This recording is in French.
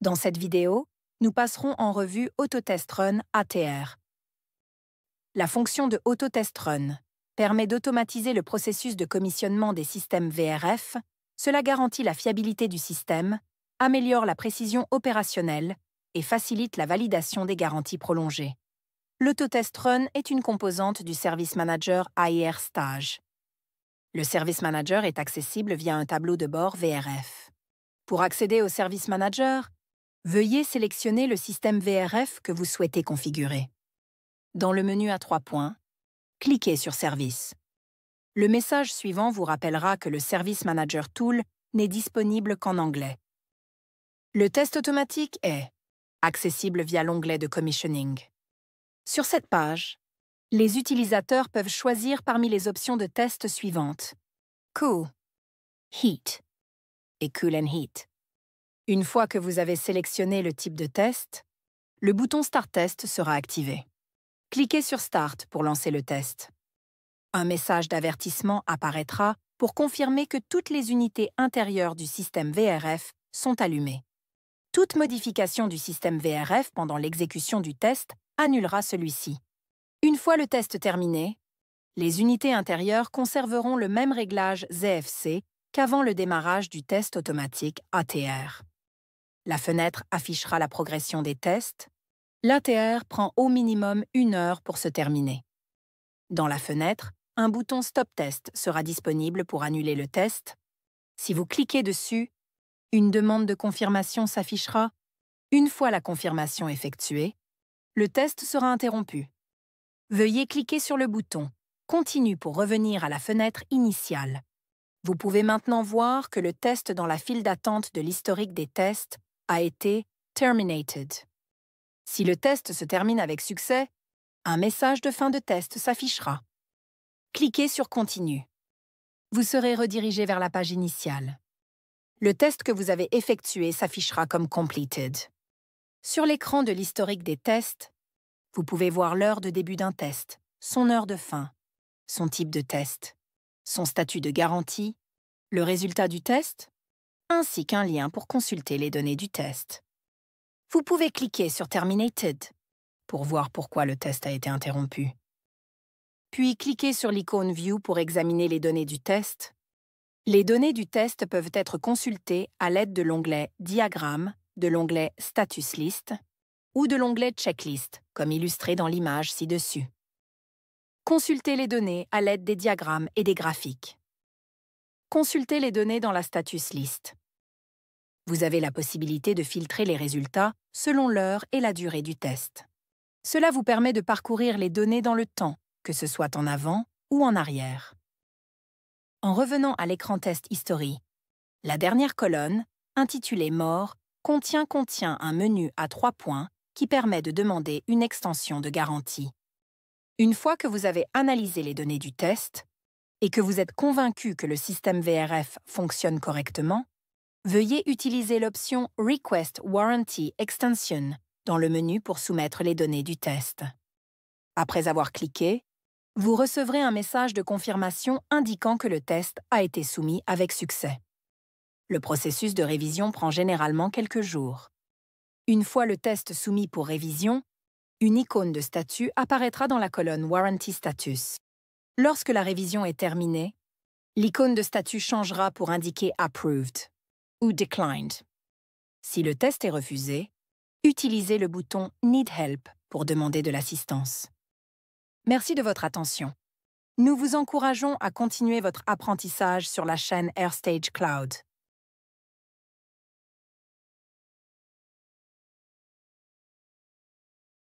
Dans cette vidéo, nous passerons en revue Autotest Run ATR. La fonction de Autotest Run permet d'automatiser le processus de commissionnement des systèmes VRF. Cela garantit la fiabilité du système, améliore la précision opérationnelle et facilite la validation des garanties prolongées. L'Autotest Run est une composante du Service Manager AIR Stage. Le Service Manager est accessible via un tableau de bord VRF. Pour accéder au Service Manager, veuillez sélectionner le système VRF que vous souhaitez configurer. Dans le menu à 3 points, cliquez sur Service. Le message suivant vous rappellera que le Service Manager Tool n'est disponible qu'en anglais. Le test automatique est accessible via l'onglet de Commissioning. Sur cette page, les utilisateurs peuvent choisir parmi les options de test suivantes: Cool, Heat et Cool and Heat. Une fois que vous avez sélectionné le type de test, le bouton Start Test sera activé. Cliquez sur Start pour lancer le test. Un message d'avertissement apparaîtra pour confirmer que toutes les unités intérieures du système VRF sont allumées. Toute modification du système VRF pendant l'exécution du test annulera celui-ci. Une fois le test terminé, les unités intérieures conserveront le même réglage ZFC qu'avant le démarrage du test automatique ATR. La fenêtre affichera la progression des tests. L'ATR prend au minimum 1 heure pour se terminer. Dans la fenêtre, un bouton Stop Test sera disponible pour annuler le test. Si vous cliquez dessus, une demande de confirmation s'affichera. Une fois la confirmation effectuée, le test sera interrompu. Veuillez cliquer sur le bouton Continue pour revenir à la fenêtre initiale. Vous pouvez maintenant voir que le test dans la file d'attente de l'historique des tests a été Terminated. Si le test se termine avec succès, un message de fin de test s'affichera. Cliquez sur Continue. Vous serez redirigé vers la page initiale. Le test que vous avez effectué s'affichera comme Completed. Sur l'écran de l'historique des tests, vous pouvez voir l'heure de début d'un test, son heure de fin, son type de test, son statut de garantie, le résultat du test, ainsi qu'un lien pour consulter les données du test. Vous pouvez cliquer sur Terminated pour voir pourquoi le test a été interrompu. Puis cliquez sur l'icône View pour examiner les données du test. Les données du test peuvent être consultées à l'aide de l'onglet Diagramme, de l'onglet Status List ou de l'onglet Checklist, comme illustré dans l'image ci-dessus. Consultez les données à l'aide des diagrammes et des graphiques. Consultez les données dans la Status List. Vous avez la possibilité de filtrer les résultats selon l'heure et la durée du test. Cela vous permet de parcourir les données dans le temps, que ce soit en avant ou en arrière. En revenant à l'écran Test History, la dernière colonne, intitulée More, contient un menu à 3 points qui permet de demander une extension de garantie. Une fois que vous avez analysé les données du test et que vous êtes convaincu que le système VRF fonctionne correctement, veuillez utiliser l'option Request Warranty Extension dans le menu pour soumettre les données du test. Après avoir cliqué, vous recevrez un message de confirmation indiquant que le test a été soumis avec succès. Le processus de révision prend généralement quelques jours. Une fois le test soumis pour révision, une icône de statut apparaîtra dans la colonne Warranty Status. Lorsque la révision est terminée, l'icône de statut changera pour indiquer Approved ou Declined. Si le test est refusé, utilisez le bouton Need Help pour demander de l'assistance. Merci de votre attention. Nous vous encourageons à continuer votre apprentissage sur la chaîne AirStage Cloud.